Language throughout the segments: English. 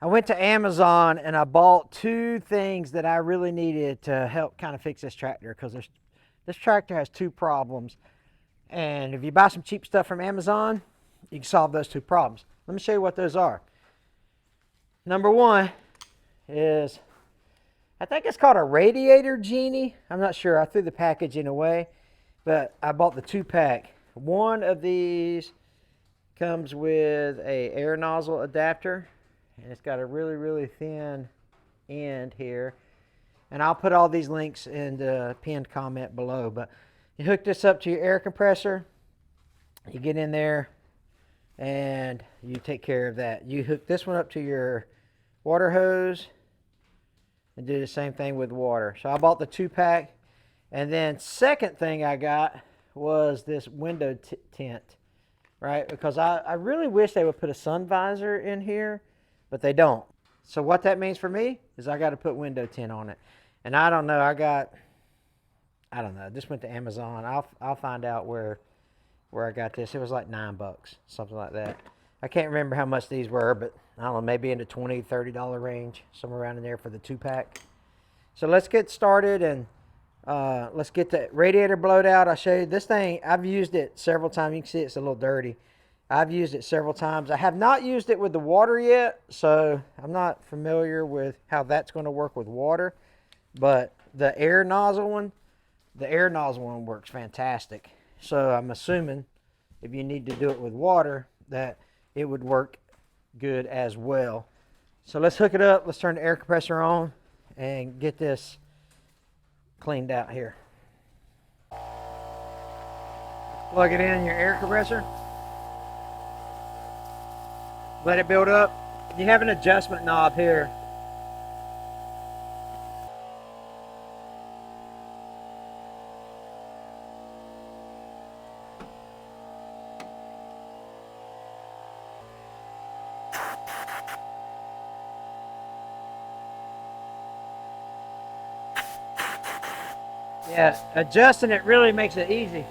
I went to Amazon and I bought two things that I really needed to help kind of fix this tractor, because this tractor has two problems. And if you buy some cheap stuff from Amazon, you can solve those two problems. Let me show you what those are. Number one is, I think it's called a radiator genie. I'm not sure. I threw the packaging away, but I bought the 2-pack. One of these comes with a air nozzle adapter, and it's got a really, really thin end here. And I'll put all these links in the pinned comment below. But you hook this up to your air compressor. You get in there and you take care of that. You hook this one up to your water hose and do the same thing with water. So I bought the 2-pack. And then second thing I got was this window tint, right? Because I really wish they would put a sun visor in here, but they don't. So what that means for me is I got to put window tint on it. And I don't know, I don't know, just went to Amazon. I'll find out where I got this. It was like $9, something like that. I can't remember how much these were, but I don't know, maybe in the $20, $30 range, somewhere around in there for the 2-pack. So let's get started and let's get the radiator blowed out. I'll show you this thing. I've used it several times. You can see it's a little dirty. I've used it several times. I have not used it with the water yet, so I'm not familiar with how that's going to work with water. But the air nozzle one works fantastic. So I'm assuming if you need to do it with water, that it would work good as well. So let's hook it up. Let's turn the air compressor on and get this cleaned out here. Plug it in your air compressor. Let it build up. You have an adjustment knob here. Yeah, adjusting it really makes it easy.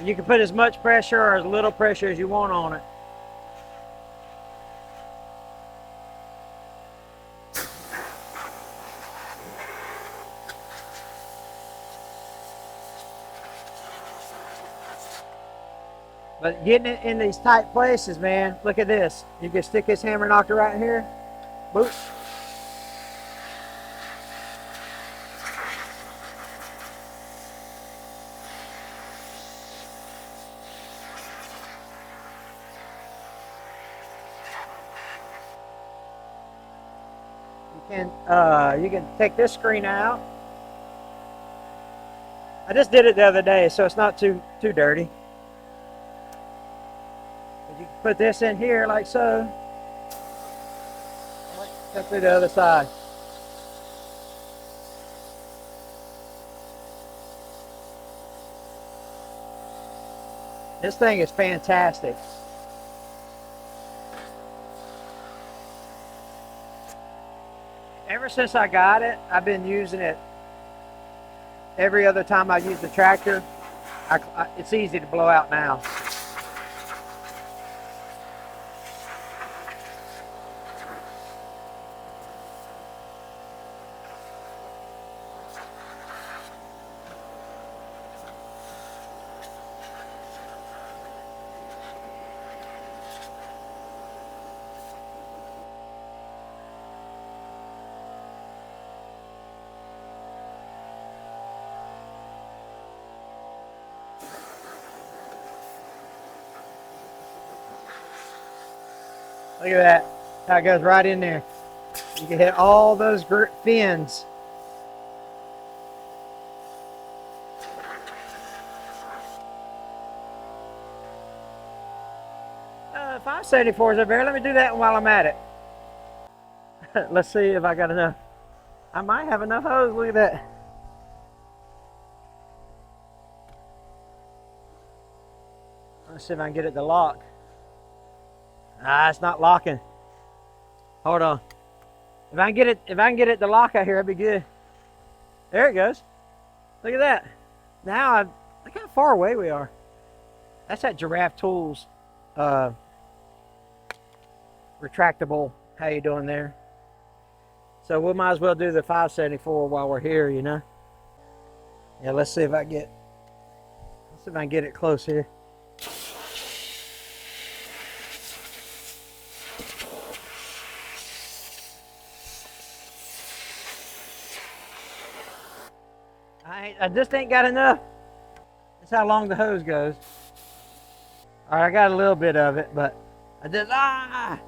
You can put as much pressure or as little pressure as you want on it. But getting it in these tight places, man, look at this. You can stick this hammer knocker right here. Boop. You can take this screen out. I just did it the other day, so it's not too dirty. But you can put this in here like so. Cut through the other side. This thing is fantastic. Ever since I got it, I've been using it every other time I use the tractor. It's easy to blow out now. Look at that, how it goes right in there. You can hit all those fins. If 574 is over there, let me do that while I'm at it. Let's see if I got enough. I might have enough hose, look at that. Let's see if I can get it to lock. It's not locking. Hold on. If I can get it to lock out here, that'd be good. There it goes. Look at that. Now look how far away we are. That's at Giraffe Tools retractable. How you doing there? So we might as well do the 574 while we're here, you know. Yeah, let's see if I can get it close here. I just ain't got enough. That's how long the hose goes. All right, I got a little bit of it, but I just I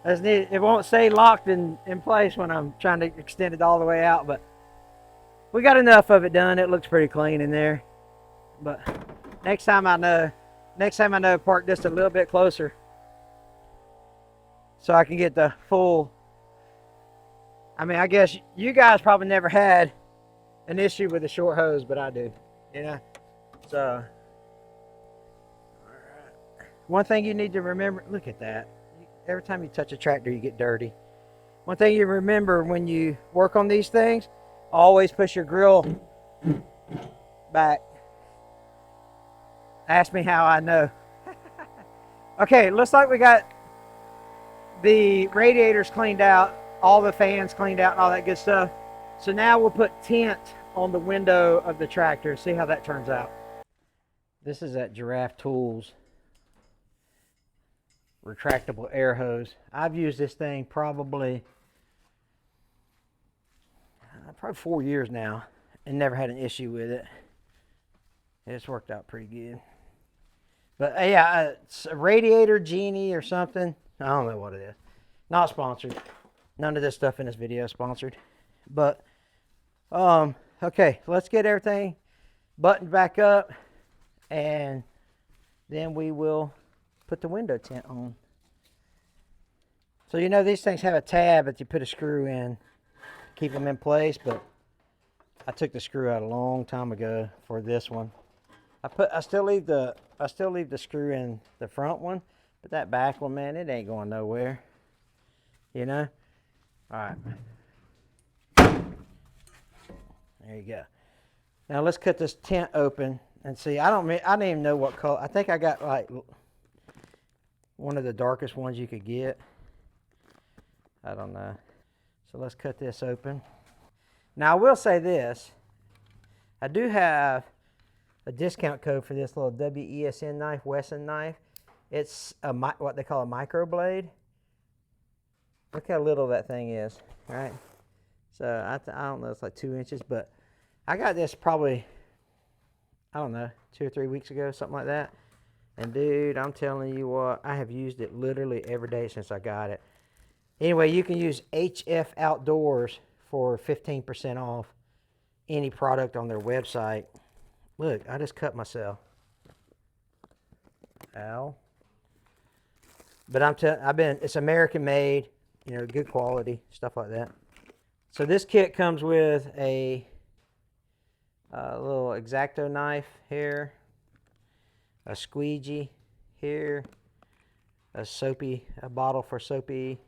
just need it won't stay locked in place when I'm trying to extend it all the way out, but we got enough of it done. It looks pretty clean in there. But next time I know, park just a little bit closer so I can get the full. I mean, I guess you guys probably never had an issue with a short hose, but I do, you know. So, all right. One thing you need to remember, look at that. Every time you touch a tractor, you get dirty. One thing you remember when you work on these things, always push your grill back. Ask me how I know. Okay, looks like we got the radiators cleaned out, all the fans cleaned out and all that good stuff. So now we'll put tint on the window of the tractor, see how that turns out. This is that Giraffe Tools retractable air hose. I've used this thing probably 4 years now and never had an issue with it. It's worked out pretty good. But yeah, it's a Radiator Genie or something. I don't know what it is. Not sponsored. None of this stuff in this video is sponsored. But okay, let's get everything buttoned back up and then we will put the window tint on. So you know these things have a tab that you put a screw in to keep them in place, but I took the screw out a long time ago for this one. I still leave the screw in the front one, but that back one, man, it ain't going nowhere. You know? All right. There you go. Now let's cut this tint open and see. I don't even know what color. I think I got like one of the darkest ones you could get. I don't know. So let's cut this open. Now I will say this. I do have a discount code for this little WESN knife, Wesson knife. It's what they call a micro blade. Look how little that thing is, right? So I don't know, it's like 2 inches, but I got this probably, I don't know, 2 or 3 weeks ago, something like that. And dude, I'm telling you what, I have used it literally every day since I got it. Anyway, you can use HF Outdoors for 15% off any product on their website. Look, I just cut myself. Ow. But it's American made, you know, good quality, stuff like that. So this kit comes with a little X-Acto knife here, a squeegee here, a bottle for soapy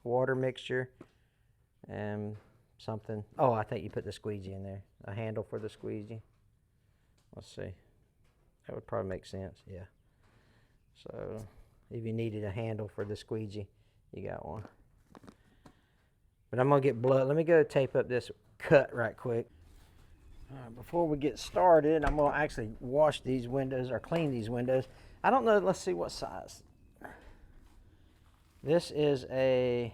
water mixture, and something. Oh, I think you put the squeegee in there. A handle for the squeegee. Let's see. That would probably make sense, yeah. So if you needed a handle for the squeegee, you got one. But I'm gonna get blood. Let me go tape up this cut right quick. All right, before we get started, I'm gonna actually wash these windows or clean these windows. I don't know, let's see what size. This is I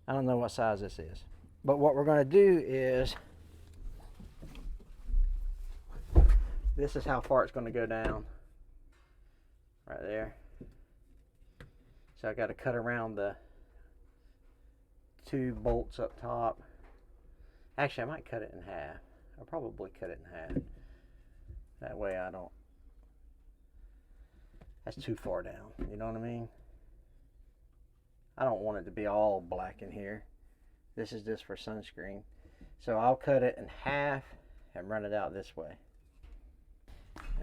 don't know what size this is. But what we're gonna do is, this is how far it's gonna go down. Right there. So I gotta cut around the 2 bolts up top. Actually, I might cut it in half. I'll probably cut it in half. That way I don't, that's too far down, you know what I mean? I don't want it to be all black in here. This is just for sunscreen. So I'll cut it in half and run it out this way.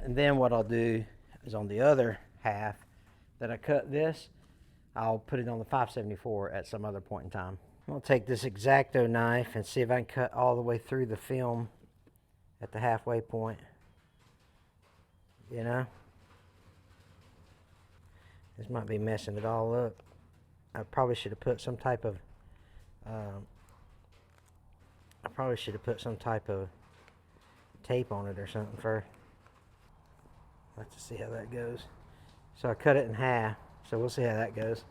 And then what I'll do is on the other half that I cut this, I'll put it on the 574 at some other point in time. I'm gonna take this X-Acto knife and see if I can cut all the way through the film at the halfway point. You know? This might be messing it all up. I probably should have put some type of tape on it or something first. Let's see how that goes. So I cut it in half, so we'll see how that goes.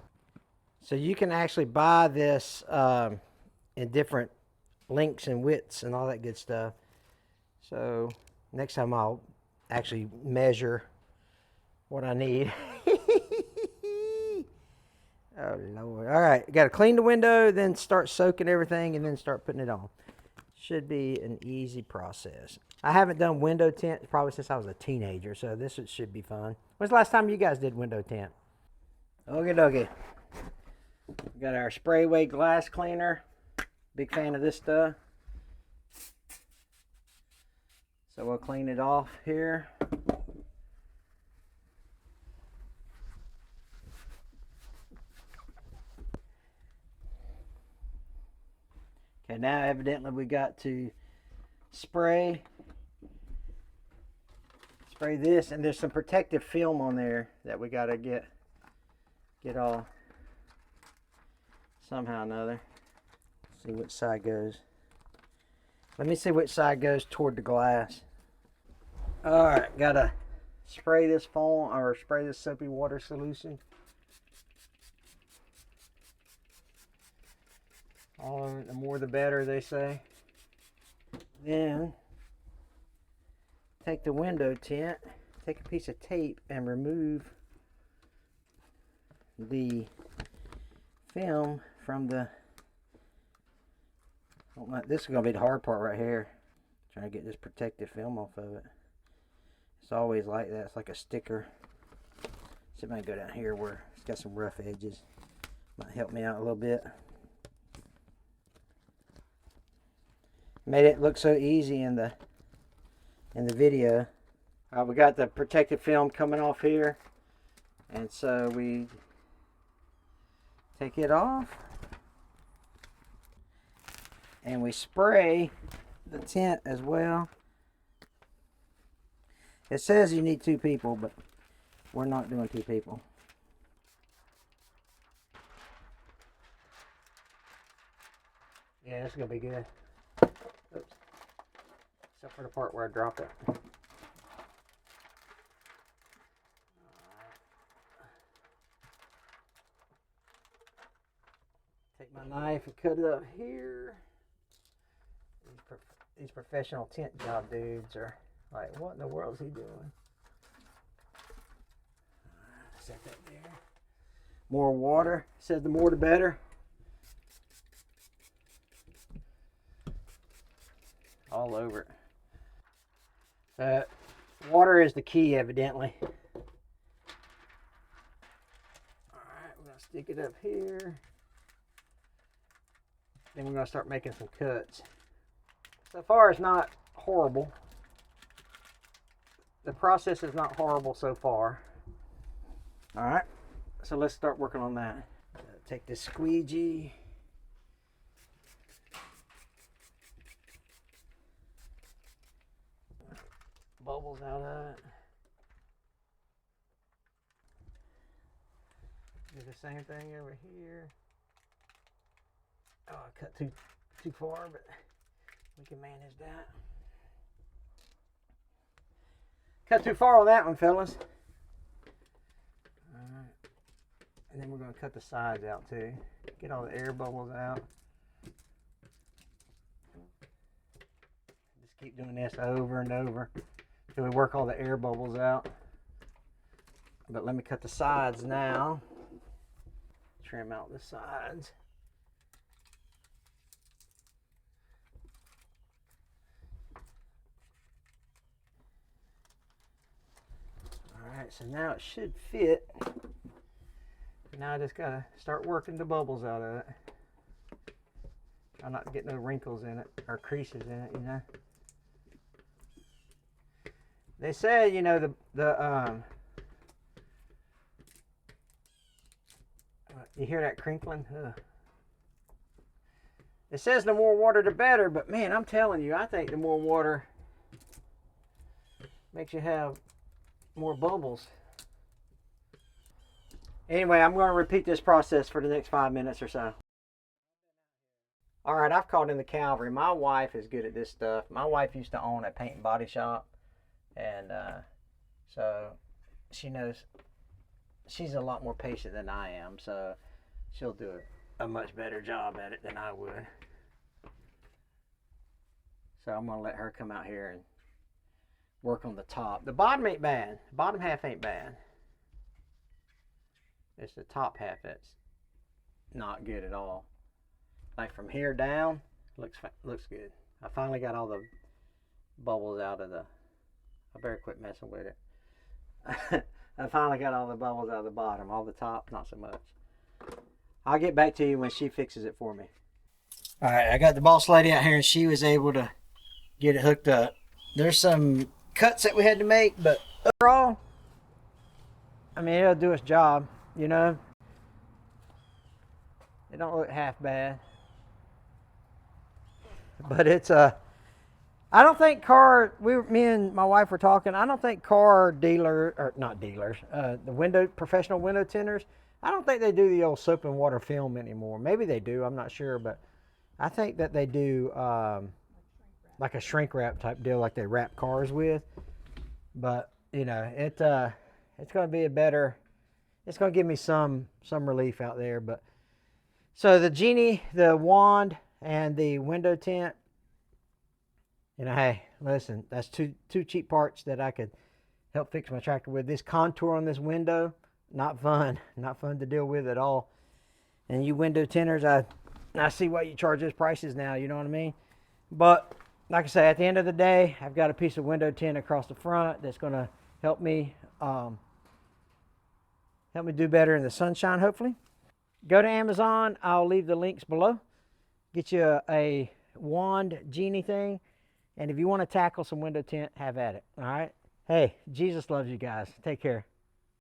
So you can actually buy this in different lengths and widths and all that good stuff. So next time I'll actually measure what I need. Oh Lord. All right, got to clean the window, then start soaking everything, and then start putting it on. Should be an easy process. I haven't done window tint probably since I was a teenager, so this should be fun. When's the last time you guys did window tint? Okie dokie. We got our spray away glass cleaner. Big fan of this stuff. So we'll clean it off here. Okay, now evidently we got to spray this, and there's some protective film on there that we gotta get off somehow or another. See which side goes. Let me see which side goes toward the glass. All right, gotta spray this foam or spray this soapy water solution. All of it, the more the better, they say. Then take the window tint, take a piece of tape and remove the film from the, this is going to be the hard part right here, trying to get this protective film off of it. It's always like that. It's like a sticker. See if I can go down here where it's got some rough edges. Might help me out a little bit. Made it look so easy in the video. We got the protective film coming off here, and so we take it off and we spray the tint as well. It says you need 2 people, but we're not doing 2 people. Yeah, this is gonna be good. Oops. Except for the part where I dropped it. Take my knife and cut it up here. These professional tint job dudes are like, what in the world is he doing? Set that there. More water. It says the more the better. All over it. Water is the key, evidently. Alright, we're going to stick it up here. Then we're going to start making some cuts. So far, it's not horrible. The process is not horrible so far. Alright, so let's start working on that. Take this squeegee. Bubbles out of it. Do the same thing over here. Oh, I cut too far, but we can manage that. Cut too far on that one, fellas. Alright. And then we're going to cut the sides out too. Get all the air bubbles out. Just keep doing this over and over till we work all the air bubbles out. But let me cut the sides now. Trim out the sides. Alright, so now it should fit. Now I just gotta start working the bubbles out of it. Try not to get no wrinkles in it or creases in it, you know. They say, you know, you hear that crinkling? Ugh. It says the more water the better, but man, I'm telling you, I think the more water makes you have more bubbles. Anyway, I'm going to repeat this process for the next 5 minutes or so. All right, I've called in the cavalry. My wife is good at this stuff. My wife used to own a paint and body shop, and so she knows. She's a lot more patient than I am, so she'll do a much better job at it than I would. So I'm going to let her come out here and work on the top. The bottom ain't bad. The bottom half ain't bad. It's the top half that's not good at all. Like from here down, looks good. I finally got all the bubbles out of the. I better quit messing with it. I finally got all the bubbles out of the bottom. All the top, not so much. I'll get back to you when she fixes it for me. All right, I got the boss lady out here, and she was able to get it hooked up. There's some cuts that we had to make, but overall, I mean, it'll do its job. You know, it don't look half bad. But it's I don't think me and my wife were talking, I don't think car dealer, or not dealers, the professional window tinters, I don't think they do the old soap and water film anymore. Maybe they do, I'm not sure, but I think that they do like a shrink wrap type deal like they wrap cars with. But, you know, it's going to be it's going to give me some relief out there. But so the genie, the wand, and the window tint, you know, hey, listen, that's two cheap parts that I could help fix my tractor with. This contour on this window, not fun to deal with at all. And you window tinters, I see why you charge those prices now, you know what I mean? But like I say, at the end of the day, I've got a piece of window tint across the front that's going to help me do better in the sunshine, hopefully. Go to Amazon. I'll leave the links below. Get you a wand genie thing. And if you want to tackle some window tint, have at it. All right? Hey, Jesus loves you guys. Take care.